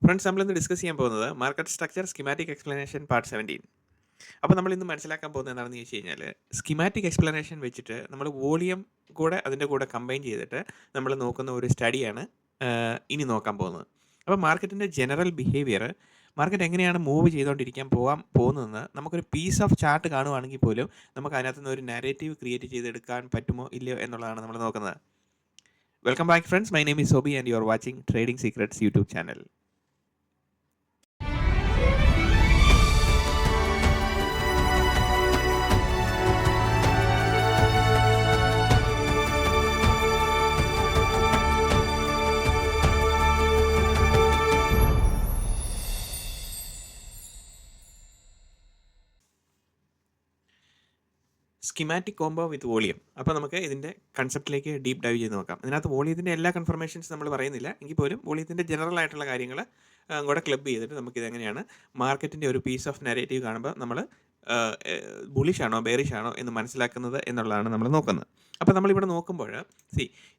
Friends നമ്മളിന്ന് discuss ചെയ്യാൻ പോകുന്നത് market structure schematic explanation part 17. അപ്പോൾ നമ്മൾ ഇന്ന് മനസ്സിലാക്കാൻ പോകുന്നത് എന്താണെന്ന് ചോദിച്ചു കഴിഞ്ഞാൽ സ്കിമാറ്റിക് എക്സ്പ്ലനേഷൻ വെച്ചിട്ട് നമ്മൾ വോളിയം കൂടെ അതിൻ്റെ കൂടെ കമ്പൈൻ ചെയ്തിട്ട് നമ്മൾ നോക്കുന്ന ഒരു സ്റ്റഡിയാണ് ഇനി നോക്കാൻ പോകുന്നത്. അപ്പോൾ മാർക്കറ്റിൻ്റെ ജനറൽ ബിഹേവിയർ, മാർക്കറ്റ് എങ്ങനെയാണ് മൂവ് ചെയ്തുകൊണ്ടിരിക്കാൻ പോകുന്നതെന്ന് നമുക്കൊരു പീസ് ഓഫ് ചാർട്ട് കാണുവാണെങ്കിൽ പോലും നമുക്ക് അതിനകത്ത് നിന്ന് ഒരു നാരേറ്റീവ് ക്രിയേറ്റ് ചെയ്തെടുക്കാൻ പറ്റുമോ ഇല്ലയോ എന്നുള്ളതാണ് നമ്മൾ നോക്കുന്നത്. Welcome back friends, my name is Soby and you are watching trading secrets YouTube channel. Schematic combo with volume. അപ്പോൾ നമുക്ക് ഇതിൻ്റെ കൺസെപ്റ്റിലേക്ക് ഡീപ്പ് ഡൈവ് ചെയ്ത് നോക്കാം. ഇതിനകത്ത് വോളിയത്തിൻ്റെ എല്ലാ കൺഫർമേഷൻസ് നമ്മൾ പറയുന്നില്ല, എങ്കിൽ പോലും വോളിയത്തിൻ്റെ ജനറൽ ആയിട്ടുള്ള കാര്യങ്ങൾ കൂടെ ക്ലബ് ചെയ്തിട്ട് നമുക്കിത് എങ്ങനെയാണ് മാർക്കറ്റിൻ്റെ ഒരു പീസ് ഓഫ് നാരേറ്റീവ് കാണുമ്പോൾ നമ്മൾ ബുളിഷ് ആണോ ബെയറിഷ് ആണോ എന്ന് മനസ്സിലാക്കുന്നത് എന്നുള്ളതാണ് നമ്മൾ നോക്കുന്നത്. അപ്പോൾ നമ്മളിവിടെ നോക്കുമ്പോൾ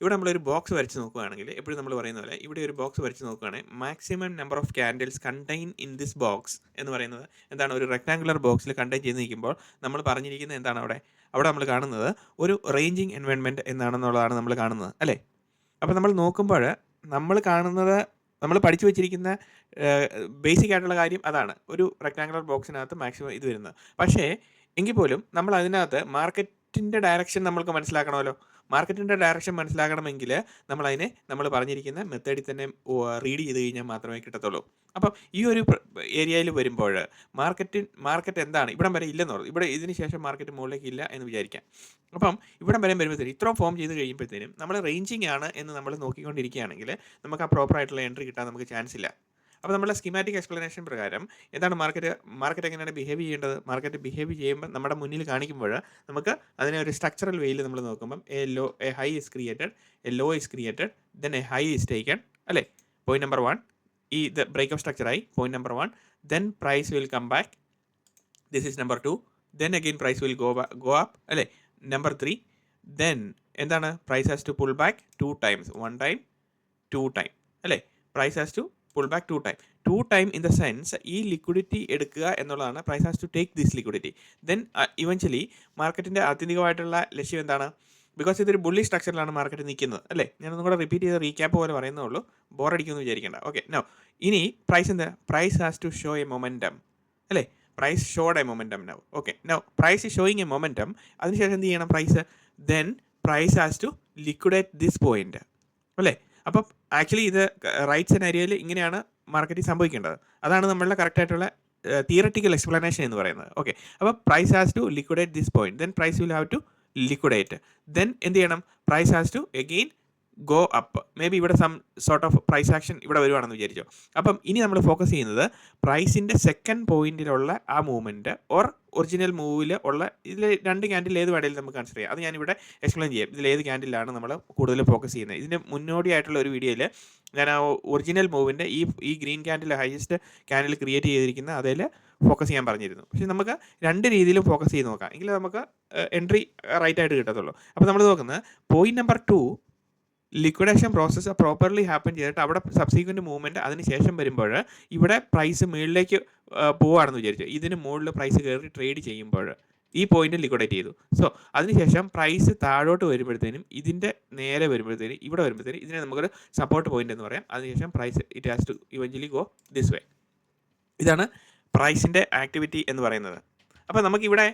ഇവിടെ നമ്മളൊരു ബോക്സ് വരച്ച് നോക്കുകയാണെങ്കിൽ, എപ്പോഴും നമ്മൾ പറയുന്ന പോലെ ഇവിടെ ഒരു ബോക്സ് വരച്ച് നോക്കുകയാണെങ്കിൽ maximum number of candles contain in this box എന്ന് പറയുന്നത് എന്താണ്? ഒരു റെക്ടാങ്കുലർ ബോക്സിൽ കണ്ടെയ്ൻ ചെയ്ത് നിൽക്കുമ്പോൾ നമ്മൾ പറഞ്ഞിരിക്കുന്നത് എന്താണ്? അവിടെ നമ്മൾ കാണുന്നത് ഒരു റേഞ്ചിങ് എൻവയോൺമെൻറ്റ് എന്നാണെന്നുള്ളതാണ് നമ്മൾ കാണുന്നത്, അല്ലേ? അപ്പോൾ നമ്മൾ നോക്കുമ്പോൾ നമ്മൾ പഠിച്ചു വെച്ചിരിക്കുന്ന ബേസിക് ആയിട്ടുള്ള കാര്യം അതാണ്, ഒരു റെക്ടാങ്കുലർ ബോക്സിനകത്ത് മാക്സിമം ഇത് വരുന്നത്. പക്ഷേ എങ്കിൽ പോലും നമ്മൾ അതിനകത്ത് മാർക്കറ്റിൻ്റെ ഡയറക്ഷൻ നമ്മൾക്ക് മനസ്സിലാക്കണമല്ലോ. മാർക്കറ്റിൻ്റെ ഡയറക്ഷൻ മനസ്സിലാക്കണമെങ്കിൽ നമ്മൾ പറഞ്ഞിരിക്കുന്ന മെത്തേഡിൽ തന്നെ റീഡ് ചെയ്ത് കഴിഞ്ഞാൽ മാത്രമേ കിട്ടത്തുള്ളൂ. അപ്പം ഈ ഒരു ഏരിയയിൽ വരുമ്പോൾ മാർക്കറ്റ് എന്താണ് ഇവിടം വരെ ഇല്ലെന്ന് പറഞ്ഞു, ഇവിടെ ഇതിന് ശേഷം മാർക്കറ്റ് മുകളിലേക്ക് ഇല്ല എന്ന് വിചാരിക്കാം. അപ്പം ഇവിടം വരെ വരുമ്പോഴത്തേനും ഇത്രയും ഫോം ചെയ്ത് കഴിയുമ്പോഴത്തേനും നമ്മൾ റേഞ്ചിങ് ആണ് എന്ന് നമ്മൾ നോക്കിക്കൊണ്ടിരിക്കുകയാണെങ്കിൽ നമുക്ക് ആ പ്രോപ്പറായിട്ടുള്ള എൻട്രി കിട്ടാൻ നമുക്ക് ചാൻസ് ഇല്ല. അപ്പോൾ നമ്മുടെ സ്കിമാറ്റിക് എക്സ്പ്ലനേഷൻ പ്രകാരം എന്താണ് മാർക്കറ്റ് എങ്ങനെയാണ് ബിഹേവ് ചെയ്യേണ്ടത്? മാർക്കറ്റ് ബിഹേവ് ചെയ്യുമ്പോൾ നമ്മുടെ മുന്നിൽ കാണിക്കുമ്പോൾ നമുക്ക് അതിനെ ഒരു സ്ട്രക്ചറൽ വേയിൽ നമ്മൾ നോക്കുമ്പം a high is created, a low is created, then a high is taken, അല്ലേ? പോയിന്റ് നമ്പർ 1 ഈ ബ്രേക്ക് ഓഫ് സ്ട്രക്ചർ ആയി, point number 1. Then price will come back, this is number 2. Then again price will go up, അല്ലേ? Number 3. Then എന്താണ്? Price has to pull back 2 times, 1 time, 2 time, അല്ലേ? Price has to pull back 2 time in the sense ഈ liquidity എടുക്കുക എന്നുള്ളതാണ്. Price has to take this liquidity. Then eventually മാർക്കറ്റിൻ്റെ ആത്യന്തികമായിട്ടുള്ള ലക്ഷ്യം എന്താണ്? ബിക്കോസ് ഇതൊരു ബുള്ളി സ്ട്രക്ചറിലാണ് മാർക്കറ്റ് നിൽക്കുന്നത്, അല്ലേ? ഞാനൊന്നും കൂടെ റിപ്പീറ്റ് ചെയ്ത് റീക്യാപ്പ് പോലെ പറയുന്നുള്ളൂ, ബോറടിക്കുമെന്ന് വിചാരിക്കേണ്ട. ഓക്കെ, നോ ഇനി price has to show a momentum, അല്ലേ? Price showed a momentum now. Okay, now price showing a momentum. അതിനുശേഷം എന്ത് ചെയ്യണം? Price has to liquidate this point, അല്ലേ? അപ്പം ആക്ച്വലി ഇത് റൈറ്റ് സെനാരിയോയിൽ ഇങ്ങനെയാണ് മാർക്കറ്റിൽ സംഭവിക്കേണ്ടത്. അതാണ് നമ്മളുടെ കറക്റ്റായിട്ടുള്ള തിയററ്റിക്കൽ എക്സ്പ്ലനേഷൻ എന്ന് പറയുന്നത്. ഓക്കെ, അപ്പോൾ price has to liquidate this point, then price will have to liquidate. Then എന്ത് ചെയ്യണം? Price has to again go up. Maybe ഇവിടെ some sort of price action ഇവിടെ വരുവാണെന്ന് വിചാരിച്ചോ. അപ്പം ഇനി നമ്മൾ ഫോക്കസ് ചെയ്യുന്നത് പ്രൈസിൻ്റെ സെക്കൻഡ് പോയിന്റിലുള്ള ആ മൂവ്മെൻറ്റ് ഓർ ഒറിജിനൽ മൂവിൽ ഉള്ള ഇതിൽ 2 ക്യാൻഡിൽ ഏത് വേണമെങ്കിലും നമുക്ക് കൺസിഡർ ചെയ്യാം. അത് ഞാനിവിടെ എക്സ്പ്ലെയിൻ ചെയ്യാം. ഇതിൽ ഏത് ക്യാൻഡിലാണ് നമ്മൾ കൂടുതൽ ഫോക്കസ് ചെയ്യുന്നത്. ഇതിൻ്റെ മുന്നോടിയായിട്ടുള്ള ഒരു വീഡിയോയിൽ ഞാൻ ആ ഒറിജിനൽ മൂവിൻ്റെ ഈ green candle highest candle create ചെയ്തിരിക്കുന്ന അതിൽ ഫോക്കസ് ചെയ്യാൻ പറഞ്ഞിരുന്നു. പക്ഷേ നമുക്ക് 2 രീതിയിലും ഫോക്കസ് ചെയ്ത് നോക്കാം, എങ്കിൽ നമുക്ക് എൻട്രി റൈറ്റ് ആയിട്ട് കിട്ടത്തുള്ളൂ. അപ്പോൾ നമ്മൾ നോക്കുന്നത് point number 2, liquidation process properly happen ചെയ്തിട്ട് അവിടെ സബ്സീക്വൻറ്റ് മൂവ്മെൻറ്റ് അതിന് ശേഷം വരുമ്പോൾ ഇവിടെ പ്രൈസ് മുകളിലേക്ക് പോവുകയാണെന്ന് വിചാരിച്ചു. ഇതിന് മുകളിൽ പ്രൈസ് കയറി ട്രേഡ് ചെയ്യുമ്പോൾ ഈ പോയിന്റ് ലിക്വിഡേറ്റ് ചെയ്തു. സോ അതിനുശേഷം പ്രൈസ് താഴോട്ട് വരുമ്പോഴത്തേനും ഇതിൻ്റെ നേരെ വരുമ്പോഴത്തേനും ഇവിടെ വരുമ്പോഴത്തേനും ഇതിനെ നമുക്കൊരു സപ്പോർട്ട് പോയിന്റ് എന്ന് പറയാം. അതിനുശേഷം price it has to eventually go this way. ഇതാണ് പ്രൈസിൻ്റെ ആക്ടിവിറ്റി എന്ന് പറയുന്നത്. അപ്പോൾ നമുക്കിവിടെ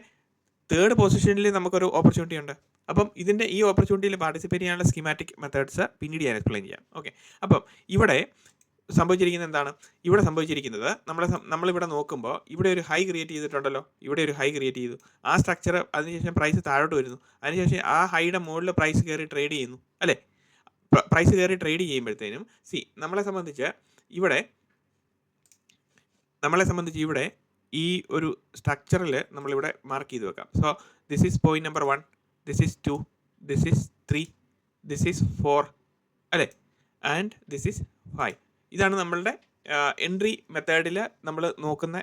തേർഡ് പൊസിഷനിൽ നമുക്കൊരു ഓപ്പർച്യൂണിറ്റി ഉണ്ട്. അപ്പം ഇതിൻ്റെ ഈ ഓപ്പർച്യൂണിറ്റിയിൽ പാർട്ടിസിപ്പേറ്റ് ചെയ്യാനുള്ള സ്കീമാറ്റിക് മെത്തേഡ്സ് പിന്നീട് ഞാൻ എക്സ്പ്ലെയിൻ ചെയ്യാം. ഓക്കെ, അപ്പം ഇവിടെ സംഭവിച്ചിരിക്കുന്നത് എന്താണ്? ഇവിടെ സംഭവിച്ചിരിക്കുന്നത് നമ്മളിവിടെ നോക്കുമ്പോൾ ഇവിടെ ഒരു ഹൈ ക്രിയേറ്റ് ചെയ്തിട്ടുണ്ടല്ലോ, ഇവിടെ ഒരു ഹൈ ക്രിയേറ്റ് ചെയ്തു. ആ സ്ട്രക്ചർ അതിനുശേഷം പ്രൈസ് താഴോട്ട് വരുന്നു. അതിനുശേഷം ആ ഹൈയുടെ മുകളിൽ പ്രൈസ് കയറി ട്രേഡ് ചെയ്യുന്നു, അല്ലേ? പ്രൈസ് കയറി ട്രേഡ് ചെയ്യുമ്പോഴത്തേനും നമ്മളെ സംബന്ധിച്ച് ഇവിടെ ഈ ഒരു സ്ട്രക്ചറിൽ നമ്മളിവിടെ മാർക്ക് ചെയ്ത് വെക്കാം. So this is point number 1, this is 2, this is 3, this is 4, അല്ലേ? And this is 5. ഇതാണ് നമ്മളുടെ എൻട്രി മെത്തേഡിൽ നമ്മൾ നോക്കുന്ന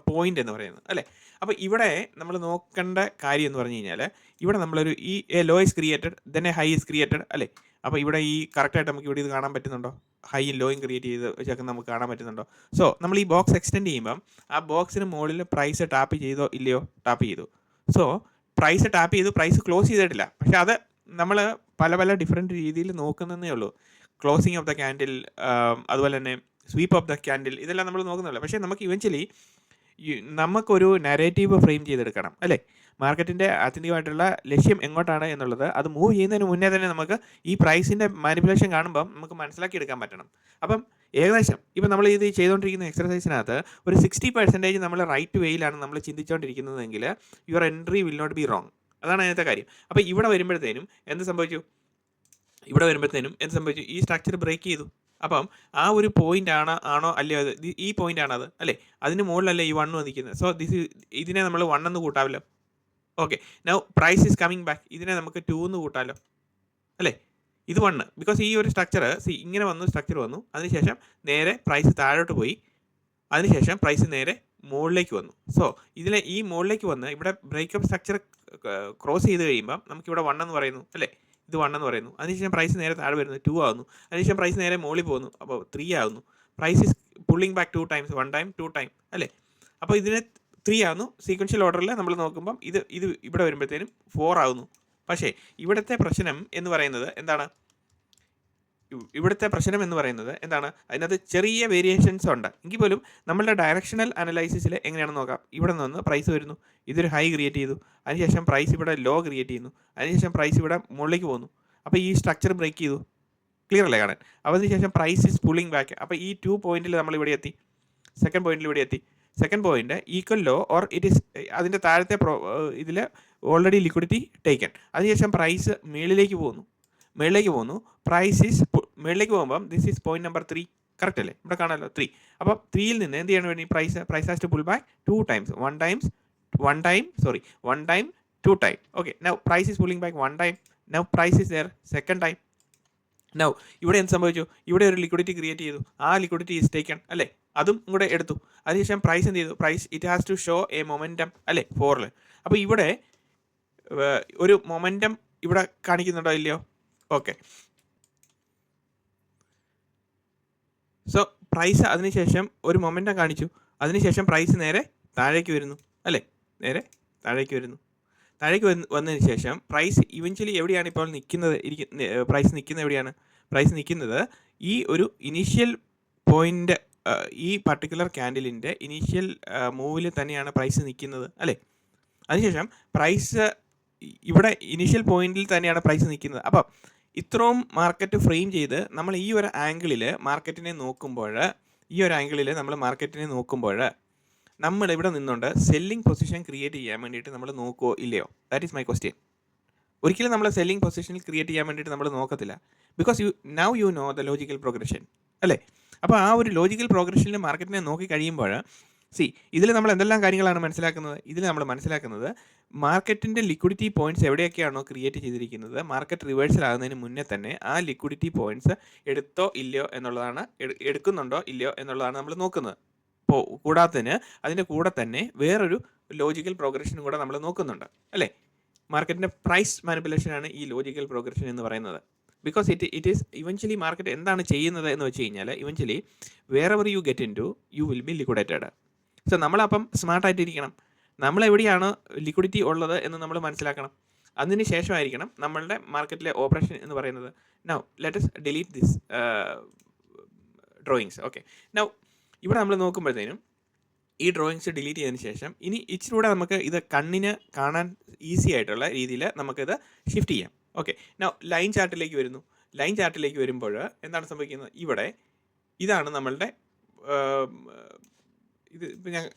പോയിന്റ് എന്ന് പറയുന്നത് അല്ലേ. അപ്പോൾ ഇവിടെ നമ്മൾ നോക്കേണ്ട കാര്യം എന്ന് പറഞ്ഞു കഴിഞ്ഞാൽ ഇവിടെ നമ്മളൊരു ഈ a low is created then a high is created അല്ലേ. അപ്പോൾ ഇവിടെ ഈ കറക്റ്റായിട്ട് നമുക്ക് ഇവിടെ ഇത് കാണാൻ പറ്റുന്നുണ്ടോ? ഹൈയും ലോയും ക്രിയേറ്റ് ചെയ്ത് വെച്ചേക്കുന്നത് നമുക്ക് കാണാൻ പറ്റുന്നുണ്ടോ? സോ നമ്മൾ ഈ ബോക്സ് എക്സ്റ്റെൻഡ് ചെയ്യുമ്പം ആ ബോക്സിന് മുകളിൽ പ്രൈസ് ടാപ്പ് ചെയ്തോ ഇല്ലയോ? ടാപ്പ് ചെയ്തു. സോ പ്രൈസ് ടാപ്പ് ചെയ്തു, പ്രൈസ് ക്ലോസ് ചെയ്തിട്ടില്ല. പക്ഷേ അത് നമ്മൾ പല പല ഡിഫറെൻറ്റ് രീതിയിൽ നോക്കുന്നതേ ഉള്ളൂ. ക്ലോസിങ് ഓഫ് ദ ക്യാൻഡിൽ, അതുപോലെ തന്നെ സ്വീപ്പ് ഓഫ് ദ ക്യാൻഡിൽ, ഇതെല്ലാം നമ്മൾ നോക്കുന്നില്ല. പക്ഷേ നമുക്ക് ഇവൻച്വലി നമുക്കൊരു നരേറ്റീവ് ഫ്രെയിം ചെയ്തെടുക്കണം അല്ലേ. മാർക്കറ്റിൻ്റെ ആത്യന്തികമായിട്ടുള്ള ലക്ഷ്യം എങ്ങോട്ടാണ് എന്നുള്ളത് അത് മൂവ് ചെയ്യുന്നതിന് മുന്നേ തന്നെ നമുക്ക് ഈ പ്രൈസിൻ്റെ മാനിപ്പുലേഷൻ കാണുമ്പം നമുക്ക് മനസ്സിലാക്കിയെടുക്കാൻ പറ്റണം. അപ്പം ഏകദേശം ഇപ്പം നമ്മൾ ഇത് ചെയ്തുകൊണ്ടിരിക്കുന്ന എക്സർസൈസിനകത്ത് ഒരു 60% നമ്മൾ റൈറ്റ് വേയിലാണ് നമ്മൾ ചിന്തിച്ചുകൊണ്ടിരിക്കുന്നതെങ്കിൽ your entry will not be wrong. അതാണ് അതിനകത്തെ കാര്യം. അപ്പോൾ ഇവിടെ വരുമ്പോഴത്തേനും എന്ത് സംഭവിച്ചു? ഈ സ്ട്രക്ചർ ബ്രേക്ക് ചെയ്തു. അപ്പം ആ ഒരു പോയിന്റ് ആണോ അല്ലയോ അത്? ഈ പോയിന്റ് ആണത് അല്ലേ. അതിന് മുകളിലല്ലേ ഈ 1 നിൽക്കുന്നത്. സോ ഇതിനെ നമ്മൾ 1 എന്ന് കൂട്ടാമല്ലോ. Okay, now price is coming back. ഇതിനെ നമുക്ക് 2 എന്ന് കൂട്ടാമല്ലോ അല്ലേ. ഇത് 1 ബിക്കോസ് ഈ ഒരു സ്ട്രക്ചർ ഇങ്ങനെ വന്നു, സ്ട്രക്ചർ വന്നു, അതിനുശേഷം നേരെ പ്രൈസ് താഴോട്ട് പോയി, അതിനുശേഷം പ്രൈസ് നേരെ മുകളിലേക്ക് വന്നു. സോ ഇതിലെ ഈ മുകളിലേക്ക് വന്ന് ഇവിടെ ബ്രേക്കപ്പ് സ്ട്രക്ചർ ക്രോസ് ചെയ്ത് കഴിയുമ്പം നമുക്കിവിടെ 1 എന്ന് പറയുന്നു അല്ലേ. ഇത് 1 എന്ന് പറയുന്നു. അതിനുശേഷം പ്രൈസ് നേരെ താഴെ വരുന്നു, 2 ആകുന്നു. അതിനുശേഷം പ്രൈസ് നേരെ മുകളിൽ പോകുന്നു, അപ്പോൾ 3 ആകുന്നു. Price is pulling back 2 times, 1 time 2 time അല്ലേ. അപ്പോൾ ഇതിനെ 3 ആകുന്നു. സീക്വൻഷ്യൽ ഓർഡറിൽ നമ്മൾ നോക്കുമ്പം ഇത് ഇവിടെ വരുമ്പോഴത്തേനും 4 ആകുന്നു. പക്ഷേ ഇവിടുത്തെ പ്രശ്നം എന്ന് പറയുന്നത് എന്താണ്? അതിനകത്ത് ചെറിയ വേരിയേഷൻസ് ഉണ്ട് എങ്കിൽ പോലും നമ്മളുടെ ഡയറക്ഷണൽ അനലൈസിസിൽ എങ്ങനെയാണെന്ന് നോക്കാം. ഇവിടെ നിന്ന് പ്രൈസ് വരുന്നു, ഇതൊരു ഹൈ ക്രിയേറ്റ് ചെയ്തു, അതിനുശേഷം പ്രൈസ് ഇവിടെ ലോ ക്രിയേറ്റ് ചെയ്യുന്നു, അതിനുശേഷം പ്രൈസ് ഇവിടെ മുകളിലേക്ക് പോകുന്നു. അപ്പോൾ ഈ സ്ട്രക്ചർ ബ്രേക്ക് ചെയ്തു. ക്ലിയർ അല്ലേ കാണാൻ? അതിനുശേഷം പ്രൈസ് ഈസ് പുള്ളിങ് ബാക്ക്. അപ്പോൾ ഈ 2 പോയിന്റിൽ നമ്മൾ ഇവിടെ എത്തി, second point equal low or it is അതിൻ്റെ താഴത്തെ ഇതിൽ ഓൾറെഡി ലിക്വിഡിറ്റി ടേക്കൺ. അതിനുശേഷം പ്രൈസ് മേളിലേക്ക് പോകുന്നു. പ്രൈസ് ഈസ് മേളിലേക്ക് പോകുമ്പം this is point number 3. Correct അല്ലേ? ഇവിടെ കാണാമല്ലോ 3. അപ്പം 3യിൽ നിന്ന് എന്ത് ചെയ്യണം വേണ്ടി? Price has to pull back 2 times, 1 time 2 time. Okay, now price is pulling back 1 time. Now price is there second time. Now ഇവിടെ എന്ത് സംഭവിച്ചു? ഇവിടെ ഒരു ലിക്വിഡിറ്റി ക്രിയേറ്റ് ചെയ്തു. ആ ലിക്വിഡിറ്റി ഈസ് ടേക്കൺ അല്ലേ, അതും കൂടെ എടുത്തു. അതിനുശേഷം പ്രൈസ് എന്ത് ചെയ്തു? Price it has to show a momentum അല്ലേ 4ൽ. അപ്പോൾ ഇവിടെ ഒരു മൊമെൻറ്റം ഇവിടെ കാണിക്കുന്നുണ്ടോ ഇല്ലയോ? ഓക്കെ, സോ പ്രൈസ് അതിനുശേഷം ഒരു മൊമെൻറ്റം കാണിച്ചു. അതിനുശേഷം പ്രൈസ് നേരെ താഴേക്ക് വരുന്നു അല്ലേ, താഴേക്ക് വന്നതിന് ശേഷം പ്രൈസ് ഇവൻച്വലി എവിടെയാണ് ഇപ്പോൾ പ്രൈസ് നിൽക്കുന്നത് ഈ ഒരു ഇനീഷ്യൽ പോയിന്റ്, ഈ പർട്ടിക്കുലർ ക്യാൻഡിലിൻ്റെ ഇനീഷ്യൽ മൂവിൽ തന്നെയാണ് പ്രൈസ് നിൽക്കുന്നത് അല്ലേ. അതിനുശേഷം പ്രൈസ് ഇവിടെ ഇനീഷ്യൽ പോയിന്റിൽ തന്നെയാണ് പ്രൈസ് നിൽക്കുന്നത്. അപ്പോൾ ഇത്രയും മാർക്കറ്റ് ഫ്രെയിം ചെയ്ത് നമ്മൾ ഈ ഒരു ആംഗിളിൽ മാർക്കറ്റിനെ നോക്കുമ്പോൾ നമ്മൾ ഇവിടെ നിന്നുകൊണ്ട് സെല്ലിംഗ് പൊസിഷൻ ക്രിയേറ്റ് ചെയ്യാൻ വേണ്ടിയിട്ട് നമ്മൾ നോക്കുമോ ഇല്ലയോ? That is my question. ഒരിക്കലും നമ്മൾ സെല്ലിംഗ് പൊസിഷനിൽ ക്രിയേറ്റ് ചെയ്യാൻ വേണ്ടിയിട്ട് നമ്മൾ നോക്കത്തില്ല. Because you know the logical progression അല്ലേ. അപ്പോൾ ആ ഒരു ലോജിക്കൽ പ്രോഗ്രഷനിൽ മാർക്കറ്റിനെ നോക്കി കഴിയുമ്പോൾ ഇതിൽ നമ്മൾ എന്തെല്ലാം കാര്യങ്ങളാണ് മനസ്സിലാക്കുന്നത്? മാർക്കറ്റിൻ്റെ ലിക്വിഡിറ്റി പോയിന്റ്സ് എവിടെയൊക്കെയാണോ ക്രിയേറ്റ് ചെയ്തിരിക്കുന്നത്, മാർക്കറ്റ് റിവേഴ്സൽ ആകുന്നതിന് മുന്നേ തന്നെ ആ ലിക്വിഡിറ്റി പോയിന്റ്സ് എടുക്കുന്നുണ്ടോ ഇല്ലയോ എന്നുള്ളതാണ് നമ്മൾ നോക്കുന്നത്. അതിൻ്റെ കൂടെ തന്നെ വേറൊരു ലോജിക്കൽ പ്രോഗ്രഷനും കൂടെ നമ്മൾ നോക്കുന്നുണ്ട് അല്ലേ. മാർക്കറ്റിൻ്റെ പ്രൈസ് മാനിപ്പുലേഷനാണ് ഈ ലോജിക്കൽ പ്രോഗ്രഷൻ എന്ന് പറയുന്നത്. Because it is eventually market എന്താണ് ചെയ്യുന്നത് എന്ന് വെച്ച് കഴിഞ്ഞാൽ eventually wherever you get in to you will be liquidated. So നമ്മളപ്പം സ്മാർട്ടായിട്ടിരിക്കണം. നമ്മളെവിടെയാണ് ലിക്വിഡിറ്റി ഉള്ളത് എന്ന് നമ്മൾ മനസ്സിലാക്കണം. അതിന് ശേഷമായിരിക്കണം നമ്മളുടെ മാർക്കറ്റിലെ ഓപ്പറേഷൻ എന്ന് പറയുന്നത്. Now let us delete this drawings. Okay, now ഇവിടെ നമ്മൾ നോക്കുമ്പോഴത്തേനും ഈ ഡ്രോയിങ്സ് ഡിലീറ്റ് ചെയ്തതിന് ശേഷം ഇനി ഇച്ചിരി കൂടെ നമുക്ക് ഇത് കണ്ണിന് കാണാൻ ഈസി ആയിട്ടുള്ള രീതിയിൽ നമുക്കിത് ഷിഫ്റ്റ് ചെയ്യാം. ഓക്കെ, നൗ ലൈൻ ചാർട്ടിലേക്ക് വരുമ്പോൾ എന്താണ് സംഭവിക്കുന്നത്? ഇവിടെ ഇതാണ് നമ്മളുടെ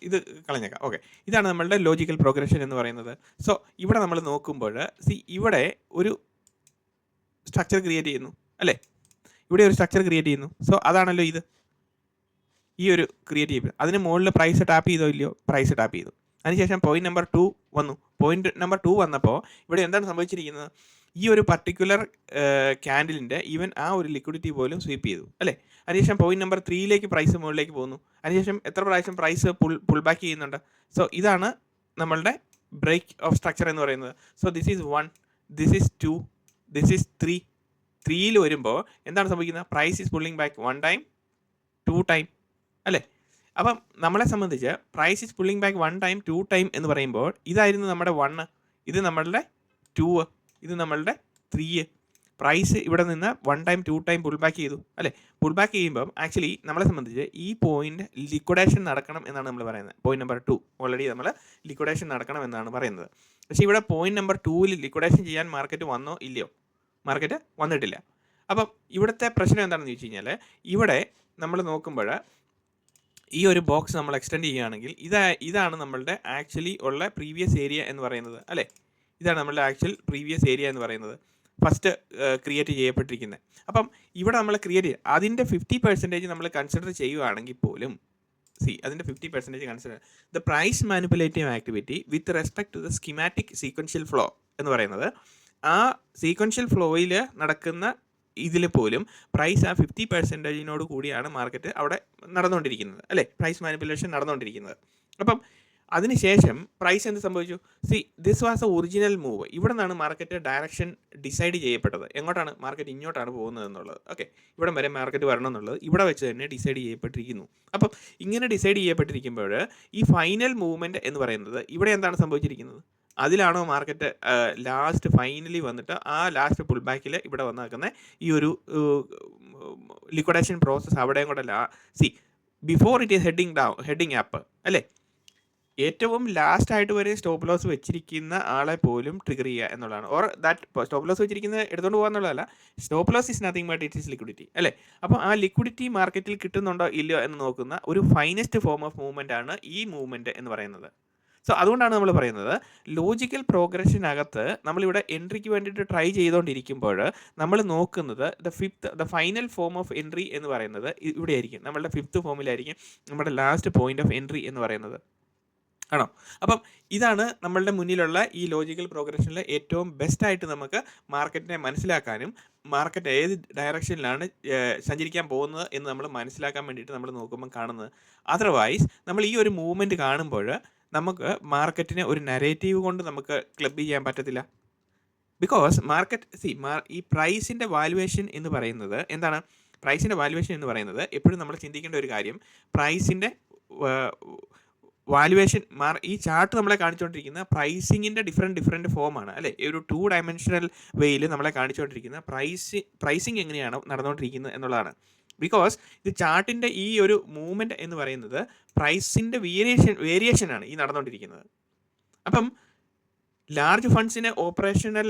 ഇത് കളഞ്ഞേക്കാം. ഓക്കെ, ഇതാണ് നമ്മളുടെ ലോജിക്കൽ പ്രോഗ്രഷൻ എന്ന് പറയുന്നത്. സോ ഇവിടെ നമ്മൾ നോക്കുമ്പോൾ ഇവിടെ ഒരു സ്ട്രക്ചർ ക്രിയേറ്റ് ചെയ്യുന്നു അല്ലേ. സോ അതാണല്ലോ ഈ ഒരു ക്രിയേറ്റ് ചെയ്യുന്നത്. അതിന് മുകളിൽ പ്രൈസ് ടാപ്പ് ചെയ്തോ ഇല്ലയോ? പ്രൈസ് ടാപ്പ് ചെയ്തു. അതിനുശേഷം പോയിന്റ് നമ്പർ 2 വന്നു. പോയിന്റ് നമ്പർ 2 വന്നപ്പോൾ ഇവിടെ എന്താണ് സംഭവിച്ചിരിക്കുന്നത്? ഈ ഒരു പർട്ടിക്കുലർ ക്യാൻഡിലിൻ്റെ ഈവൻ ആ ഒരു ലിക്വിഡിറ്റി പോലും സ്വീപ്പ് ചെയ്തു അല്ലേ. അതിനുശേഷം പോയിന്റ് നമ്പർ 3ലേക്ക് പ്രൈസ് മുകളിലേക്ക് പോകുന്നു. അതിനുശേഷം എത്ര പ്രാവശ്യം പ്രൈസ് പുൾ ബാക്ക് ചെയ്യുന്നുണ്ട്. സോ ഇതാണ് നമ്മളുടെ ബ്രേക്ക് ഓഫ് സ്ട്രക്ചർ എന്ന് പറയുന്നത്. So this is 1, this is 2, this is 3. 3യിൽ വരുമ്പോൾ എന്താണ് സംഭവിക്കുന്നത്? Price is pulling back 1 time 2 time അല്ലേ. അപ്പം നമ്മളെ സംബന്ധിച്ച് price is pulling back 1 time 2 time എന്ന് പറയുമ്പോൾ ഇതായിരുന്നു നമ്മുടെ 1, ഇത് നമ്മളുടെ 2, ഇത് നമ്മളുടെ 3. പ്രൈസ് ഇവിടെ നിന്ന് 1 ടൈം 2 ടൈം പുൾ ബാക്ക് ചെയ്തു അല്ലേ. പുൾ ബാക്ക് ചെയ്യുമ്പം ആക്ച്വലി നമ്മളെ സംബന്ധിച്ച് ഈ പോയിന്റ് ലിക്വിഡേഷൻ നടക്കണം എന്നാണ് നമ്മൾ പറയുന്നത്. പോയിന്റ് നമ്പർ 2 ഓൾറെഡി നമ്മൾ ലിക്വിഡേഷൻ നടക്കണം എന്നാണ് പറയുന്നത്. പക്ഷേ ഇവിടെ പോയിന്റ് നമ്പർ 2ൽ ലിക്വിഡേഷൻ ചെയ്യാൻ മാർക്കറ്റ് വന്നോ ഇല്ലയോ? മാർക്കറ്റ് വന്നിട്ടില്ല. അപ്പം ഇവിടുത്തെ പ്രശ്നം എന്താണെന്ന് ചോദിച്ചു കഴിഞ്ഞാൽ, ഇവിടെ നമ്മൾ നോക്കുമ്പോൾ ഈ ഒരു ബോക്സ് നമ്മൾ എക്സ്റ്റെൻഡ് ചെയ്യുകയാണെങ്കിൽ ഇതാണ് നമ്മളുടെ ആക്ച്വലി ഉള്ള പ്രീവിയസ് ഏരിയ എന്ന് പറയുന്നത് അല്ലേ. ഇതാണ് നമ്മളുടെ ആക്ച്വൽ പ്രീവിയസ് ഏരിയ എന്ന് പറയുന്നത്, ഫസ്റ്റ് ക്രിയേറ്റ് ചെയ്യപ്പെട്ടിരിക്കുന്നത്. അപ്പം ഇവിടെ നമ്മൾ ക്രിയേറ്റ് ചെയ്യുക അതിൻ്റെ 50% നമ്മൾ കൺസിഡർ ചെയ്യുകയാണെങ്കിൽ പോലും അതിൻ്റെ 50% consider the price manipulative activity with respect to the schematic sequential flow എന്ന് പറയുന്നത്, ആ സീക്വൻഷ്യൽ ഫ്ലോയിൽ നടക്കുന്ന ഇതിൽ പോലും പ്രൈസ് ആ 50% കൂടിയാണ് മാർക്കറ്റ് അവിടെ നടന്നുകൊണ്ടിരിക്കുന്നത് അല്ലേ, പ്രൈസ് മാനിപ്പുലേഷൻ നടന്നുകൊണ്ടിരിക്കുന്നത്. അപ്പം അതിനുശേഷം പ്രൈസ് എന്ത് സംഭവിച്ചു? This was A original move. ഇവിടെ നിന്നാണ് മാർക്കറ്റ് ഡയറക്ഷൻ ഡിസൈഡ് ചെയ്യപ്പെട്ടത്. എങ്ങോട്ടാണ്? മാർക്കറ്റ് ഇങ്ങോട്ടാണ് പോകുന്നത് എന്നുള്ളത്. ഓക്കെ, ഇവിടെ വരെ മാർക്കറ്റ് വരണം എന്നുള്ളത് ഇവിടെ വെച്ച് തന്നെ ഡിസൈഡ് ചെയ്യപ്പെട്ടിരിക്കുന്നു. അപ്പം ഇങ്ങനെ ഡിസൈഡ് ചെയ്യപ്പെട്ടിരിക്കുമ്പോൾ ഈ ഫൈനൽ മൂവ്മെൻറ്റ് എന്ന് പറയുന്നത് ഇവിടെ എന്താണ് സംഭവിച്ചിരിക്കുന്നത്? അതിലാണോ മാർക്കറ്റ് ലാസ്റ്റ് ഫൈനലി വന്നിട്ട് ആ ലാസ്റ്റ് പുൾ ബാക്കിൽ ഇവിടെ വന്നേക്കുന്ന ഈ ഒരു ലിക്വിഡേഷൻ പ്രോസസ്സ് അവിടെയും കൂടെ before it is heading up അല്ലേ. ഏറ്റവും ലാസ്റ്റായിട്ട് വരെ സ്റ്റോപ്പ് ലോസ് വെച്ചിരിക്കുന്ന ആളെ പോലും ട്രിഗർ ചെയ്യുക എന്നുള്ളതാണ്. ഓർ ദാറ്റ് സ്റ്റോപ്പ് ലോസ് വെച്ചിരിക്കുന്നത് എടുത്തുകൊണ്ട് പോകുക എന്നുള്ളതല്ല. Stop loss is nothing but it is liquidity അല്ലേ. അപ്പോൾ ആ ലിക്വിഡിറ്റി മാർക്കറ്റിൽ കിട്ടുന്നുണ്ടോ ഇല്ലയോ എന്ന് നോക്കുന്ന ഒരു ഫൈനസ്റ്റ് ഫോം ഓഫ് മൂവ്മെൻ്റ് ആണ് ഈ മൂവ്മെൻറ്റ് എന്ന് പറയുന്നത്. സോ അതുകൊണ്ടാണ് നമ്മൾ പറയുന്നത് ലോജിക്കൽ പ്രോഗ്രഷനകത്ത് നമ്മളിവിടെ എൻട്രിക്ക് വേണ്ടിയിട്ട് ട്രൈ ചെയ്തുകൊണ്ടിരിക്കുമ്പോൾ നമ്മൾ നോക്കുന്നത് the final form of entry എന്ന് പറയുന്നത് ഇവിടെ ആയിരിക്കും. നമ്മളുടെ 5th ഫോമിലായിരിക്കും നമ്മുടെ ലാസ്റ്റ് പോയിന്റ് ഓഫ് എൻട്രി എന്ന് പറയുന്നത് ആണോ. അപ്പം ഇതാണ് നമ്മളുടെ മുന്നിലുള്ള ഈ ലോജിക്കൽ പ്രോഗ്രഷനിൽ ഏറ്റവും ബെസ്റ്റായിട്ട് നമുക്ക് മാർക്കറ്റിനെ മനസ്സിലാക്കാനും മാർക്കറ്റ് ഏത് ഡയറക്ഷനിലാണ് സഞ്ചരിക്കാൻ പോകുന്നത് എന്ന് നമ്മൾ മനസ്സിലാക്കാൻ വേണ്ടിയിട്ട് നമ്മൾ നോക്കുമ്പോൾ കാണുന്നത്. അതർവൈസ് നമ്മൾ ഈ ഒരു മൂവ്മെൻറ്റ് കാണുമ്പോൾ നമുക്ക് മാർക്കറ്റിനെ ഒരു നരേറ്റീവ് കൊണ്ട് നമുക്ക് ക്ലബ് ചെയ്യാൻ പറ്റത്തില്ല. ബിക്കോസ് മാർക്കറ്റ് ഈ പ്രൈസിൻ്റെ വാല്യുവേഷൻ എന്ന് പറയുന്നത് എന്താണ്? പ്രൈസിൻ്റെ വാല്യുവേഷൻ എന്ന് പറയുന്നത് എപ്പോഴും നമ്മൾ ചിന്തിക്കേണ്ട ഒരു കാര്യം, പ്രൈസിൻ്റെ വാല്യുവേഷൻ ഈ ചാർട്ട് നമ്മളെ കാണിച്ചുകൊണ്ടിരിക്കുന്ന പ്രൈസിങ്ങിൻ്റെ ഡിഫറെൻറ്റ് ഫോമാണ് അല്ലേ. ഒരു 2 ഡയമെൻഷണൽ വേയിൽ നമ്മളെ കാണിച്ചുകൊണ്ടിരിക്കുന്ന പ്രൈസിങ് എങ്ങനെയാണ് നടന്നുകൊണ്ടിരിക്കുന്നത് എന്നുള്ളതാണ്. ബിക്കോസ് ഇത് ചാർട്ടിൻ്റെ ഈ ഒരു മൂവ്മെൻറ്റ് എന്ന് പറയുന്നത് പ്രൈസിൻ്റെ വേരിയേഷനാണ് ഈ നടന്നുകൊണ്ടിരിക്കുന്നത്. അപ്പം ലാർജ് ഫണ്ട്സിന് ഓപ്പറേഷണൽ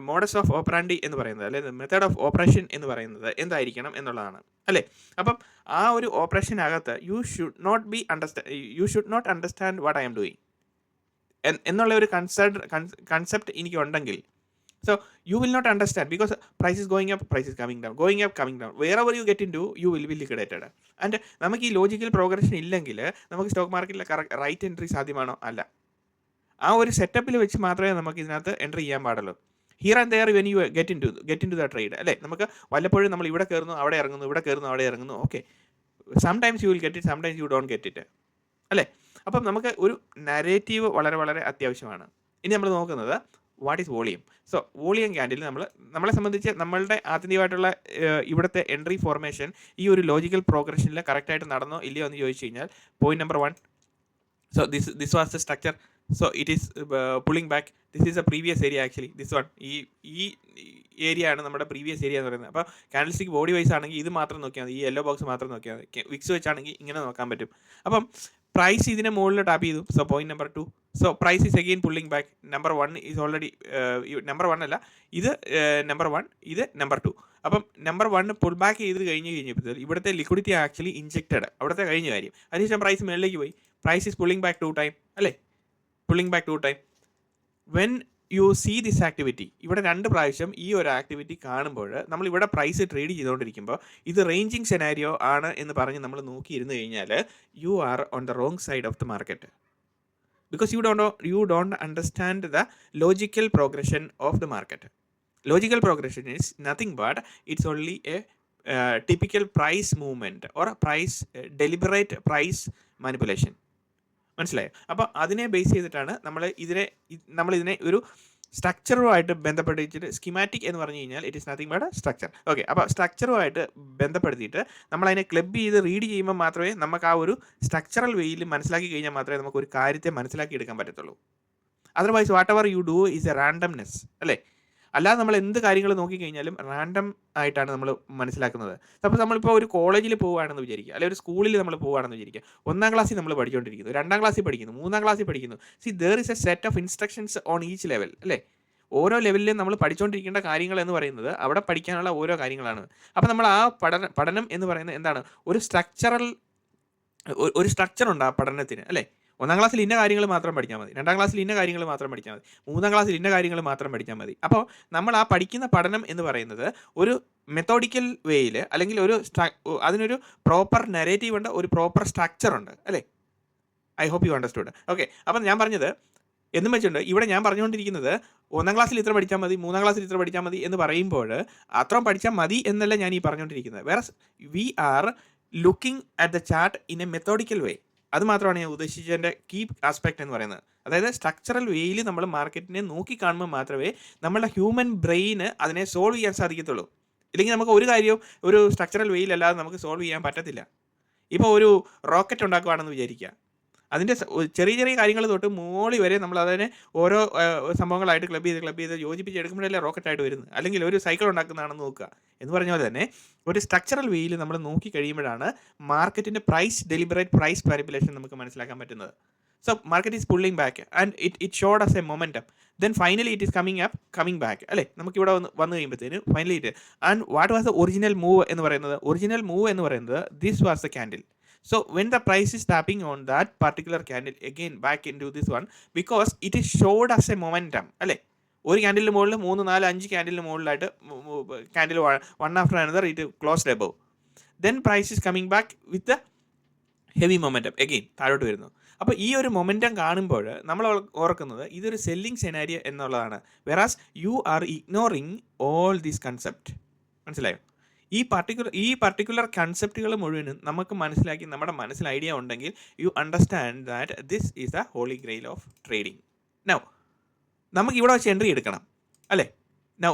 മോഡസ് ഓഫ് ഓപ്പറാൻഡി എന്ന് പറയുന്നത് അല്ലെ മെത്തേഡ് ഓഫ് ഓപ്പറേഷൻ എന്ന് പറയുന്നത് എന്തായിരിക്കണം എന്നുള്ളതാണ് അല്ലേ. അപ്പം ആ ഒരു ഓപ്പറേഷനകത്ത് you should not understand what I am doing എന്നുള്ള ഒരു കൺസെപ്റ്റ് എനിക്ക് ഉണ്ടെങ്കിൽ, so you will not understand because price is going up, price is coming down, going up, coming down. Wherever you get into, you will be liquidated. And നമുക്ക് ഈ logical progression ഇല്ലെങ്കിൽ നമുക്ക് stock മാർക്കറ്റിലെ right entry സാധ്യമാണോ? അല്ല. ആ ഒരു സെറ്റപ്പിൽ വെച്ച് മാത്രമേ നമുക്ക് ഇതിനകത്ത് എൻട്രി ചെയ്യാൻ പാടുള്ളൂ. Here and there when you get in to the trade അല്ലേ. നമുക്ക് വല്ലപ്പോഴും നമ്മൾ ഇവിടെ കയറുന്നു അവിടെ ഇറങ്ങുന്നു, ഇവിടെ കയറുന്നു അവിടെ ഇറങ്ങുന്നു. Okay, sometimes you will get it, sometimes you don't get it അല്ലേ. അപ്പം നമുക്ക് ഒരു നരേറ്റീവ് വളരെ വളരെ അത്യാവശ്യമാണ്. ഇനി നമ്മൾ നോക്കുന്നത് what is volume. So volume candle നമ്മളെ സംബന്ധിച്ച് നമ്മളുടെ ആത്യന്തികമായിട്ടുള്ള ഇവിടുത്തെ എൻട്രി ഫോർമേഷൻ ഈ ഒരു ലോജിക്കൽ പ്രോഗ്രഷനിൽ കറക്റ്റായിട്ട് നടന്നോ ഇല്ലയോ എന്ന് ചോദിച്ചു കഴിഞ്ഞാൽ point number 1, so this was the structure, so it is pulling back, this is A previous area actually, this one ഈ ഏരിയ ആണ് നമ്മുടെ പ്രീവിയസ് ഏരിയ എന്ന് പറയുന്നത്. അപ്പോൾ കാൻഡിൽസ്റ്റിക് ബോഡി വൈസ് ആണെങ്കിൽ ഇത് മാത്രം നോക്കിയാൽ മതി, ഈ യെല്ലോ ബോക്സ് മാത്രം നോക്കിയാൽ മതി. വിക്സ് വെച്ചാണെങ്കിൽ ഇങ്ങനെ നോക്കാൻ പറ്റും. അപ്പം പ്രൈസ് ഇതിനെ മുകളിൽ ടാപ്പ് ചെയ്തു, so point number 2, so price is again pulling back. Number 1 is already number 1 അല്ല, ഇത് നമ്പർ 1, ഇത് നമ്പർ 2. അപ്പം നമ്പർ 1 പുൾ ബാക്ക് ചെയ്ത് കഴിഞ്ഞപ്പോൾ ഇവിടുത്തെ ലിക്വിഡിറ്റി ആക്ച്വലി ഇഞ്ചെക്റ്റഡ്, അവിടുത്തെ കഴിഞ്ഞ കാര്യം. അതിനുശേഷം പ്രൈസ് മുകളിലേക്ക് പോയി, price is pulling back 2 time അല്ലേ, pulling back 2 time. When you see this activity, ഇവിടെ 2 പ്രാവശ്യം ഈ ഒരു ആക്ടിവിറ്റി കാണുമ്പോൾ നമ്മൾ ഇവിടെ പ്രൈസ് ട്രേഡ് ചെയ്തുകൊണ്ടിരിക്കുമ്പോൾ ഇത് റേഞ്ചിങ് സെനാരിയോ ആണ് എന്ന് പറഞ്ഞ് നമ്മൾ നോക്കിയിരുന്നു കഴിഞ്ഞാൽ you are on the wrong side of the market. Because you don't understand the logical progression of the market. Logical progression is nothing but it's only a typical price movement or a price deliberate price manipulation. മനസ്സിലായോ? അപ്പോൾ അതിനെ base ചെയ്തിട്ടാണ് നമ്മളിതിനെ ഒരു സ്ട്രക്ചറുമായിട്ട് ബന്ധപ്പെടുത്തിയിട്ട് schematic എന്ന് പറഞ്ഞു കഴിഞ്ഞാൽ it is nothing but structure. Okay, അപ്പോൾ സ്ട്രക്ചറുമായിട്ട് ബന്ധപ്പെടുത്തിയിട്ട് നമ്മളതിനെ ക്ലബ് ചെയ്ത് റീഡ് ചെയ്യുമ്പോൾ മാത്രമേ നമുക്ക് ആ ഒരു സ്ട്രക്ചറൽ വേയിൽ മനസ്സിലാക്കി കഴിഞ്ഞാൽ മാത്രമേ നമുക്ക് ഒരു കാര്യത്തെ മനസ്സിലാക്കി എടുക്കാൻ പറ്റത്തുള്ളൂ. Otherwise what ever you do is A randomness അല്ലേ? അല്ലാതെ നമ്മൾ എന്ത് കാര്യങ്ങൾ നോക്കിക്കഴിഞ്ഞാലും റാൻഡം ആയിട്ടാണ് നമ്മൾ മനസ്സിലാക്കുന്നത്. അപ്പോൾ നമ്മളിപ്പോൾ ഒരു കോളേജിൽ പോവുകയാണെന്ന് വിചാരിക്കുക, അല്ലെങ്കിൽ ഒരു സ്കൂളിൽ നമ്മൾ പോവുകയാണെന്ന് വിചാരിക്കുക. 1ാം ക്ലാസ്സിൽ നമ്മൾ പഠിച്ചുകൊണ്ടിരിക്കുന്നു, 2ാം ക്ലാസ്സിൽ പഠിക്കുന്നു, 3ാം ക്ലാസ്സിൽ പഠിക്കുന്നു. There is A set of instructions on each level അല്ലേ? ഓരോ ലെവലിലും നമ്മൾ പഠിച്ചുകൊണ്ടിരിക്കേണ്ട കാര്യങ്ങൾ എന്ന് പറയുന്നത് അവിടെ പഠിക്കാനുള്ള ഓരോ കാര്യങ്ങളാണ്. അപ്പോൾ നമ്മൾ ആ പഠനം എന്ന് പറയുന്നത് എന്താണ്? ഒരു സ്ട്രക്ചർ ഉണ്ട് ആ പഠനത്തിന് അല്ലേ? 1ാം ക്ലാസ്സിൽ ഇന്ന കാര്യങ്ങൾ മാത്രം പഠിച്ചാൽ മതി, 2ാം ക്ലാസ്സിൽ ഇന്ന കാര്യങ്ങൾ മാത്രം പഠിച്ചാൽ മതി, 3ാം ക്ലാസ്സിൽ ഇന്ന കാര്യങ്ങൾ മാത്രം പഠിച്ചാൽ മതി. അപ്പോൾ നമ്മൾ ആ പഠിക്കുന്ന പഠനം എന്ന് പറയുന്നത് ഒരു മെത്തോഡിക്കൽ വേയിൽ അല്ലെങ്കിൽ അതിനൊരു പ്രോപ്പർ നെറേറ്റീവ് ഉണ്ട്, ഒരു പ്രോപ്പർ സ്ട്രക്ചർ ഉണ്ട് അല്ലേ? I hope you understood. Okay, അപ്പം ഞാൻ പറഞ്ഞത് എന്നും വെച്ചിട്ടുണ്ട്, ഇവിടെ ഞാൻ പറഞ്ഞുകൊണ്ടിരിക്കുന്നത് 1ാം ക്ലാസ്സിൽ ഇത്ര പഠിച്ചാൽ മതി, 3ാം ക്ലാസ്സിൽ ഇത്ര പഠിച്ചാൽ മതി എന്ന് പറയുമ്പോൾ അത്രയും പഠിച്ചാൽ മതി എന്നല്ല ഞാൻ ഈ പറഞ്ഞുകൊണ്ടിരിക്കുന്നത്. വേറെ we are looking at the chart in a methodical way. അത് മാത്രമാണ് ഞാൻ ഉദ്ദേശിച്ചതിൻ്റെ കീ ആസ്പെക്ട് എന്ന് പറയുന്നത്. അതായത് സ്ട്രക്ചറൽ വേയിൽ നമ്മൾ മാർക്കറ്റിനെ നോക്കി കാണുമ്പോൾ മാത്രമേ നമ്മളുടെ ഹ്യൂമൻ ബ്രെയിന് അതിനെ സോൾവ് ചെയ്യാൻ സാധിക്കത്തുള്ളൂ. ഇല്ലെങ്കിൽ നമുക്ക് ഒരു കാര്യവും ഒരു സ്ട്രക്ചറൽ വേയിലല്ലാതെ നമുക്ക് സോൾവ് ചെയ്യാൻ പറ്റത്തില്ല. ഇപ്പോൾ ഒരു റോക്കറ്റ് ഉണ്ടാക്കുകയാണെന്ന് വിചാരിക്കുക, അതിൻ്റെ ചെറിയ ചെറിയ കാര്യങ്ങൾ തൊട്ട് മോളി വരെ നമ്മൾ അതിനെ ഓരോ സംഭവങ്ങളായിട്ട് ക്ലബ് ചെയ്ത് യോജിപ്പിച്ചെടുക്കുമ്പോഴല്ലേ റോക്കറ്റായിട്ട് വരുന്നത്. അല്ലെങ്കിൽ ഒരു സൈക്കിൾ ഉണ്ടാക്കുന്നതാണെന്ന് നോക്കുക എന്ന് പറഞ്ഞ പോലെ തന്നെ ഒരു സ്ട്രക്ചറൽ വേയിൽ നമ്മൾ നോക്കി കഴിയുമ്പോഴാണ് മാർക്കറ്റിൻ്റെ ഡെലിബറേറ്റ് പ്രൈസ് മാനിപ്പുലേഷൻ നമുക്ക് മനസ്സിലാക്കാൻ പറ്റുന്നത്. So market is pulling back and it showed as a momentum, then finally it is coming back അല്ലേ? നമുക്കിവിടെ വന്നു കഴിയുമ്പോഴത്തേന് finally and what was the original move എന്ന് പറയുന്നത് this was the candle. So when the price is tapping on that particular candle, again back into this one, because it is showed as a momentum അല്ലേ? ഒരു ക്യാൻഡിലിന് മുകളിൽ 3, 4, 5 ക്യാൻഡിലിന് മുകളിലായിട്ട് candle one after another it closed above, then price is coming back with the heavy momentum again താഴോട്ട് വരുന്നു. അപ്പോൾ ഈ ഒരു momentum കാണുമ്പോൾ നമ്മൾ ഓർക്കുന്നത് ഇതൊരു സെല്ലിംഗ് സെനാരിയോ എന്നുള്ളതാണ്. വെറാസ് you are ignoring all these concept. മനസ്സിലായോ? ഈ പർട്ടിക്കുലർ കൺസെപ്റ്റുകൾ മുഴുവനും നമുക്ക് മനസ്സിലാക്കി നമ്മുടെ മനസ്സിൽ ഐഡിയ ഉണ്ടെങ്കിൽ you understand that this is the holy grail of trading. Now നമുക്ക് ഇവിടെ വെച്ച് എൻട്രി എടുക്കണം അല്ലേ? നൗ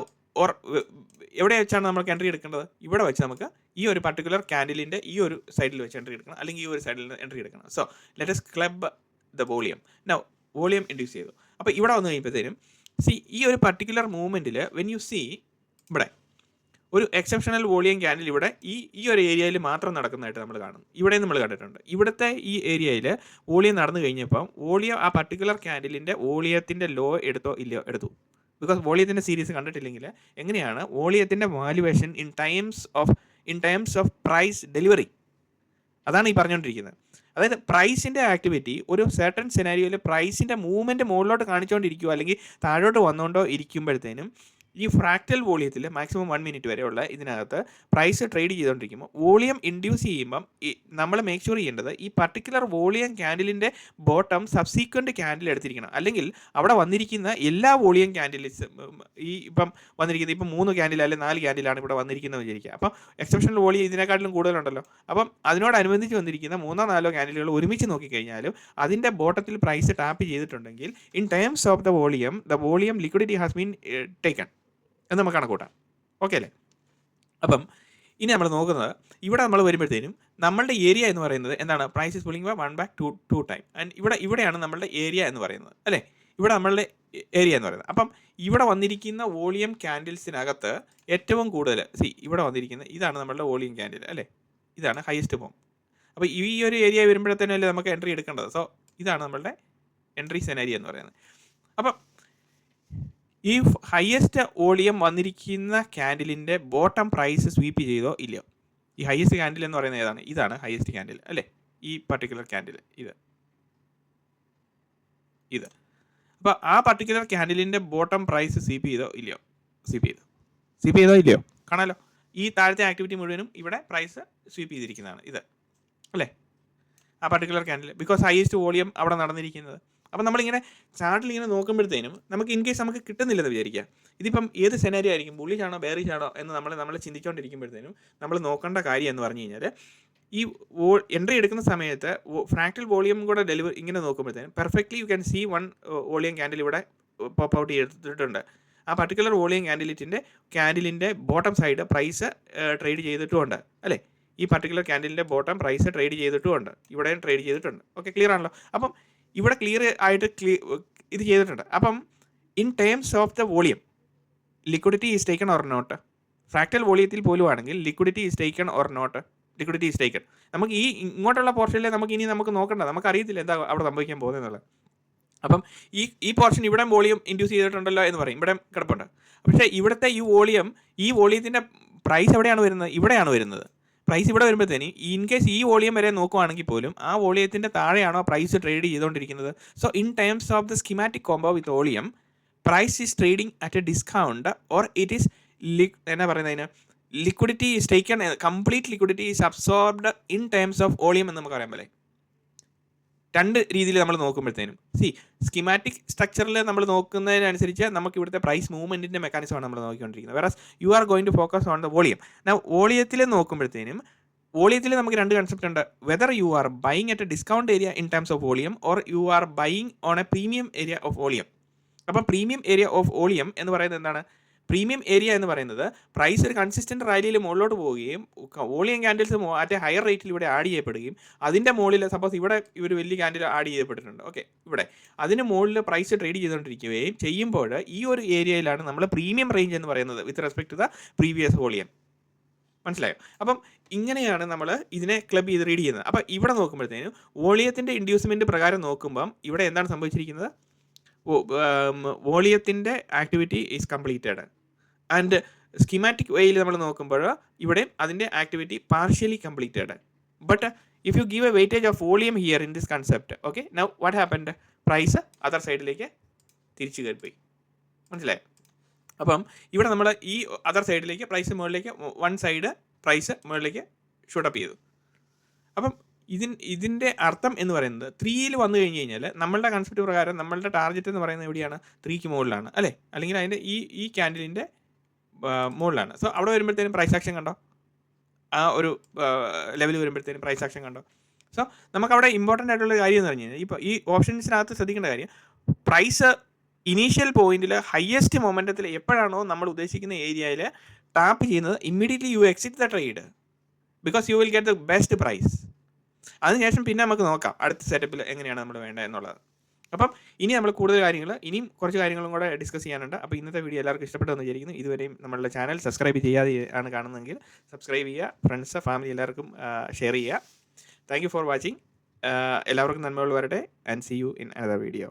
എവിടെ വെച്ചാണ് നമുക്ക് എൻട്രി എടുക്കേണ്ടത്? ഇവിടെ വെച്ച് നമുക്ക് ഈ ഒരു പർട്ടിക്കുലർ ക്യാൻഡിലിൻ്റെ ഈ ഒരു സൈഡിൽ വെച്ച് എൻട്രി എടുക്കണം, അല്ലെങ്കിൽ ഈ ഒരു സൈഡിൽ നിന്ന് എൻട്രി എടുക്കണം. So let us club the volume. Now volume induce ചെയ്തു. അപ്പോൾ ഇവിടെ വന്നു കഴിയുമ്പോഴത്തേനും ഈ ഒരു പർട്ടിക്കുലർ മൂവ്മെൻറ്റിൽ വെൻ യു സീ ഇവിടെ ഒരു എക്സെപ്ഷണൽ വോളിയം ക്യാൻഡിൽ ഇവിടെ ഈ ഒരു ഏരിയയിൽ മാത്രം നടക്കുന്നതായിട്ട് നമ്മൾ കാണും. ഇവിടെ നമ്മൾ കണ്ടിട്ടുണ്ട്. ഇവിടുത്തെ ഈ ഏരിയയിൽ വോളിയം നടന്നു കഴിഞ്ഞപ്പം വോളിയം ആ പർട്ടിക്കുലർ ക്യാൻഡിലിൻ്റെ വോളിയത്തിൻ്റെ ലോ എടുത്തോ ഇല്ലയോ? എടുത്തു. ബിക്കോസ് വോളിയത്തിൻ്റെ സീരീസ് കണ്ടിട്ടില്ലെങ്കിൽ എങ്ങനെയാണ് വോളിയത്തിൻ്റെ valuation in times of price delivery, അതാണ് ഈ പറഞ്ഞുകൊണ്ടിരിക്കുന്നത്. അതായത് പ്രൈസിൻ്റെ ആക്ടിവിറ്റി ഒരു സർട്ടൺ സെനാരിയോയിൽ പ്രൈസിൻ്റെ മൂവ്മെൻറ്റ് മുകളിലോട്ട് കാണിച്ചുകൊണ്ടിരിക്കുകയോ അല്ലെങ്കിൽ താഴോട്ട് വന്നുകൊണ്ടോ ഇരിക്കുമ്പോഴത്തേനും ഈ ഫ്രാക്റ്റൽ വോളിയത്തിൽ മാക്സിമം 1 മിനിറ്റ് വരെയുള്ള ഇതിനകത്ത് പ്രൈസ് ട്രേഡ് ചെയ്തുകൊണ്ടിരിക്കുമ്പോൾ വോളിയം ഇൻഡ്യൂസ് ചെയ്യുമ്പം നമ്മൾ മേക്ക് ഷുവർ ചെയ്യേണ്ടത് ഈ പർട്ടിക്കുലർ വോളിയം ക്യാൻഡിലിൻ്റെ ബോട്ടം സബ്സീക്വൻറ്റ് ക്യാൻഡിൽ എടുത്തിരിക്കണം. അല്ലെങ്കിൽ അവിടെ വന്നിരിക്കുന്ന എല്ലാ വോളിയം ക്യാൻഡിൽസും ഇപ്പം വന്നിരിക്കുന്നത് ഇപ്പം 3 ക്യാൻഡിൽ അല്ലെങ്കിൽ 4 ക്യാൻഡിലാണ് ഇവിടെ വന്നിരിക്കുന്നത് വിചാരിക്കുക. അപ്പം എക്സെപ്ഷണൽ വോളിയം ഇതിനെക്കാട്ടിലും കൂടുതലുണ്ടല്ലോ. അപ്പം അതിനോടനുബന്ധിച്ച് വന്നിരിക്കുന്ന 3-4 ക്യാൻഡിലുകൾ ഒരുമിച്ച് നോക്കിക്കഴിഞ്ഞാലും അതിൻ്റെ ബോട്ടത്തിൽ പ്രൈസ് ടാപ്പ് ചെയ്തിട്ടുണ്ടെങ്കിൽ in terms of the volume liquidity has been taken എന്ന് നമുക്ക് കണക്കൂട്ടാം. ഓക്കെ അല്ലേ? അപ്പം ഇനി നമ്മൾ നോക്കുന്നത് ഇവിടെ നമ്മൾ വരുമ്പോഴത്തേനും നമ്മളുടെ ഏരിയ എന്ന് പറയുന്നത് എന്താണ്? Price is pulling 1/2 time. And ഇവിടെയാണ് നമ്മളുടെ ഏരിയ എന്ന് പറയുന്നത് അല്ലേ? ഇവിടെ നമ്മളുടെ ഏരിയ എന്ന് പറയുന്നത്. അപ്പം ഇവിടെ വന്നിരിക്കുന്ന വോളിയം ക്യാൻഡിൽസിനകത്ത് ഏറ്റവും കൂടുതൽ ഇവിടെ വന്നിരിക്കുന്ന ഇതാണ് നമ്മളുടെ വോളിയം ക്യാൻഡിൽ അല്ലേ? ഇതാണ് ഹയസ്റ്റ് ഫോം. അപ്പോൾ ഈ ഒരു ഏരിയ വരുമ്പോഴത്തേനല്ലേ നമുക്ക് എൻട്രി എടുക്കേണ്ടത്. സോ ഇതാണ് നമ്മളുടെ എൻട്രി സെനാരിയോ എന്ന് പറയുന്നത്. അപ്പം ഈ ഹയസ്റ്റ് വോളിയം വന്നിരിക്കുന്ന ക്യാൻഡിലിൻ്റെ ബോട്ടം പ്രൈസ് സ്വീപ്പ് ചെയ്തോ ഇല്ലയോ? ഈ ഹയസ്റ്റ് ക്യാൻഡിൽ എന്ന് പറയുന്നത് ഏതാണ്? ഇതാണ് ഹയസ്റ്റ് ക്യാൻഡിൽ അല്ലേ? ഈ പർട്ടിക്കുലർ ക്യാൻഡിൽ ഇത്. അപ്പോൾ ആ പർട്ടിക്കുലർ ക്യാൻഡിലിൻ്റെ ബോട്ടം പ്രൈസ് സ്വീപ്പ് ചെയ്തോ ഇല്ലയോ? സ്വീപ്പ് ചെയ്തോ ഇല്ലയോ? കാണാമല്ലോ. ഈ താഴത്തെ ആക്ടിവിറ്റി മുഴുവനും ഇവിടെ പ്രൈസ് സ്വീപ്പ് ചെയ്തിരിക്കുന്നതാണ് ഇത് അല്ലേ? ആ particular candle because highest volume അവിടെ നടന്നിരിക്കുന്നത്. അപ്പം നമ്മളിങ്ങനെ ചാർട്ടിലിങ്ങനെ നോക്കുമ്പോഴത്തേനും നമുക്ക് ഇൻ കേസ് നമുക്ക് കിട്ടുന്നില്ലെന്ന് വിചാരിക്കുക. ഇതിപ്പം ഏത് സെനാരിയോ ആയിരിക്കും, ബുള്ളിഷ് ആണോ ബെയറിഷ് ആണോ എന്ന് നമ്മൾ ചിന്തിച്ചുകൊണ്ടിരിക്കുമ്പോഴത്തേനും നമ്മൾ നോക്കേണ്ട കാര്യം എന്ന് പറഞ്ഞു കഴിഞ്ഞാൽ, ഈ എൻട്രി എടുക്കുന്ന സമയത്ത് ഫ്രാക്ടൽ വോളിയം കൂടെ ഇങ്ങനെ നോക്കുമ്പോഴത്തേനും perfectly you can see one volume candle ഇവിടെ പോപ്പ് ഔട്ട് ചെയ്തിട്ടുണ്ട്. ആ പർട്ടിക്കുലർ വോളിയം ക്യാൻഡിലിൻ്റെ ബോട്ടം സൈഡ് പ്രൈസ് ട്രേഡ് ചെയ്തിട്ടുമുണ്ട് അല്ലേ. ഈ പർട്ടിക്കുലർ ക്യാൻഡിലിൻ്റെ ബോട്ടം പ്രൈസ് ട്രേഡ് ചെയ്തിട്ടുമുണ്ട്, ഇവിടെയും ട്രേഡ് ചെയ്തിട്ടുണ്ട്. ഓക്കെ, ക്ലിയർ ആണല്ലോ. അപ്പം ഇവിടെ ക്ലിയർ ആയിട്ട് ഇത് ചെയ്തിട്ടുണ്ട്. അപ്പം in terms of the volume liquidity is taken or not. Fractal വോളിയത്തിൽ പോലും ആണെങ്കിൽ liquidity is taken or not. Liquidity is taken. നമുക്ക് ഇങ്ങോട്ടുള്ള പോർഷനിൽ നമുക്ക് നോക്കണ്ട, നമുക്ക് അറിയത്തില്ല എന്താ അവിടെ സംഭവിക്കാൻ പോകുന്നത്. അപ്പം ഈ പോർഷൻ ഇവിടെ വോളിയം ഇൻഡ്യൂസ് ചെയ്തിട്ടുണ്ടല്ലോ എന്ന് പറയും, ഇവിടെ കിടപ്പുണ്ട്. പക്ഷേ ഇവിടുത്തെ ഈ വോളിയത്തിൻ്റെ പ്രൈസ് എവിടെയാണ് വരുന്നത്? ഇവിടെയാണ് വരുന്നത്. പ്രൈസ് ഇവിടെ വരുമ്പോഴത്തേന് ഇൻ കേസ് ഈ വോളിയം വരെ നോക്കുവാണെങ്കിൽ പോലും ആ വോളിയത്തിൻ്റെ താഴെയാണോ പ്രൈസ് ട്രേഡ് ചെയ്തുകൊണ്ടിരിക്കുന്നത്. So in terms of the schematic combo with volume, price is trading at a discount or it is എന്നാ പറയുന്നതിന് liquidity is taken, complete liquidity is absorbed in terms of volume എന്ന് നമുക്ക് പറയാൻ പോലെ. രണ്ട് രീതിയിൽ നമ്മൾ നോക്കുമ്പോഴത്തേനും സ്കിമാറ്റിക് സ്ട്രക്ചറിൽ നമ്മൾ നോക്കുന്നതിനനുസരിച്ച് നമുക്ക് ഇവിടുത്തെ പ്രൈസ് മൂവ്മെൻറ്റിൻ്റെ മെക്കാനിസമാണ് നമ്മൾ നോക്കിക്കൊണ്ടിരിക്കുന്നത്. വേറെ you are going to focus on the volume. വോളിയത്തിൽ നോക്കുമ്പോഴത്തേനും വോളിയത്തിൽ നമുക്ക് രണ്ട് കൺസെപ്റ്റ് ഉണ്ട്. Whether you are buying at a discount area in terms of volume or you are buying on a premium area of volume. അപ്പം premium area of volume എന്ന് പറയുന്നത് എന്താണ്? പ്രീമിയം ഏരിയ എന്ന് പറയുന്നത് പ്രൈസ് ഒരു കൺസിസ്റ്റൻറ്റ് റാലിയിൽ മുകളിലോട്ട് പോവുകയും വോളിയം ക്യാൻഡിൽസ് അറ്റ് ഹയർ റേറ്റിൽ ഇവിടെ ആഡ് ചെയ്യപ്പെടുകയും അതിൻ്റെ മുകളിൽ സപ്പോസ് ഇവിടെ ഒരു വലിയ ക്യാൻഡിൽ ആഡ് ചെയ്യപ്പെട്ടിട്ടുണ്ട്. ഓക്കെ, ഇവിടെ അതിന് മുകളിൽ പ്രൈസ് ട്രേഡ് ചെയ്തുകൊണ്ടിരിക്കുകയും ചെയ്യുമ്പോൾ ഈ ഒരു ഏരിയയിലാണ് നമ്മൾ പ്രീമിയം റേഞ്ച് എന്ന് പറയുന്നത് with respect to the previous volume. മനസ്സിലായോ? അപ്പം ഇങ്ങനെയാണ് നമ്മൾ ഇതിനെ ക്ലബ് ചെയ്ത് റീഡ് ചെയ്യുന്നത്. അപ്പം ഇവിടെ നോക്കുമ്പോഴത്തേനും വോളിയത്തിൻ്റെ ഇൻഡ്യൂസ്മെൻറ്റ് പ്രകാരം നോക്കുമ്പം ഇവിടെ എന്താണ് സംഭവിച്ചിരിക്കുന്നത്? വോളിയത്തിൻ്റെ activity is completed. And schematic വേയിൽ നമ്മൾ നോക്കുമ്പോൾ ഇവിടെ അതിൻ്റെ activity partially completed. But if you give a weightage of volume here in this concept, okay, now what happened? Price other സൈഡിലേക്ക് തിരിച്ചു കയറിപ്പോയി. മനസ്സിലായോ? അപ്പം ഇവിടെ നമ്മൾ ഈ അതർ സൈഡിലേക്ക് പ്രൈസ് മുകളിലേക്ക് വൺ സൈഡ് പ്രൈസ് മുകളിലേക്ക് ഷൂട്ടപ്പ് ചെയ്തു. അപ്പം ഇതിൻ്റെ അർത്ഥം എന്ന് പറയുന്നത് 3യിൽ വന്നു കഴിഞ്ഞ് കഴിഞ്ഞാൽ നമ്മളുടെ കൺസെപ്റ്റ് പ്രകാരം നമ്മളുടെ ടാർഗറ്റ് എന്ന് പറയുന്നത് എവിടെയാണ്? 3ക്ക് മുകളിലാണ് അല്ലേ, അല്ലെങ്കിൽ അതിൻ്റെ ഈ ക്യാൻഡിലിൻ്റെ മുകളിലാണ്. സോ അവിടെ വരുമ്പോഴത്തേനും പ്രൈസ് ആക്ഷൻ കണ്ടോ? ആ ഒരു ലെവൽ വരുമ്പോഴത്തേനും പ്രൈസ് ആക്ഷൻ കണ്ടോ? സോ നമുക്കവിടെ ഇമ്പോർട്ടൻ്റ് ആയിട്ടുള്ള കാര്യം എന്ന് പറഞ്ഞു കഴിഞ്ഞാൽ ഇപ്പോൾ ഈ ഓപ്ഷൻസിനകത്ത് ശ്രദ്ധിക്കേണ്ട കാര്യം, പ്രൈസ് ഇനീഷ്യൽ പോയിന്റിൽ ഹയസ്റ്റ് മൊമെൻറ്റത്തിൽ എപ്പോഴാണോ നമ്മൾ ഉദ്ദേശിക്കുന്ന ഏരിയയിൽ ടാപ്പ് ചെയ്യുന്നത്, immediately you exit the trade because you will get the best price. അതിനുശേഷം പിന്നെ നമുക്ക് നോക്കാം അടുത്ത സെറ്റപ്പിൽ എങ്ങനെയാണ് നമ്മൾ വേണ്ടത് എന്നുള്ളത്. അപ്പം ഇനി നമ്മൾ ഇനിയും കുറച്ച് കാര്യങ്ങളും കൂടെ ഡിസ്കസ് ചെയ്യാനുണ്ട്. അപ്പോൾ ഇന്നത്തെ വീഡിയോ എല്ലാവർക്കും ഇഷ്ടപ്പെട്ടെന്ന് വിചാരിക്കുന്നു. ഇതുവരെയും നമ്മളുടെ ചാനൽ സബ്സ്ക്രൈബ് ചെയ്യാതെ ആണ് കാണുന്നതെങ്കിൽ സബ്സ്ക്രൈബ് ചെയ്യുക, ഫ്രണ്ട്സ് ഫാമിലി എല്ലാവർക്കും ഷെയർ ചെയ്യുക. Thank you for watching. എല്ലാവർക്കും നന്മകൾ വരട്ടെ and see you in another video.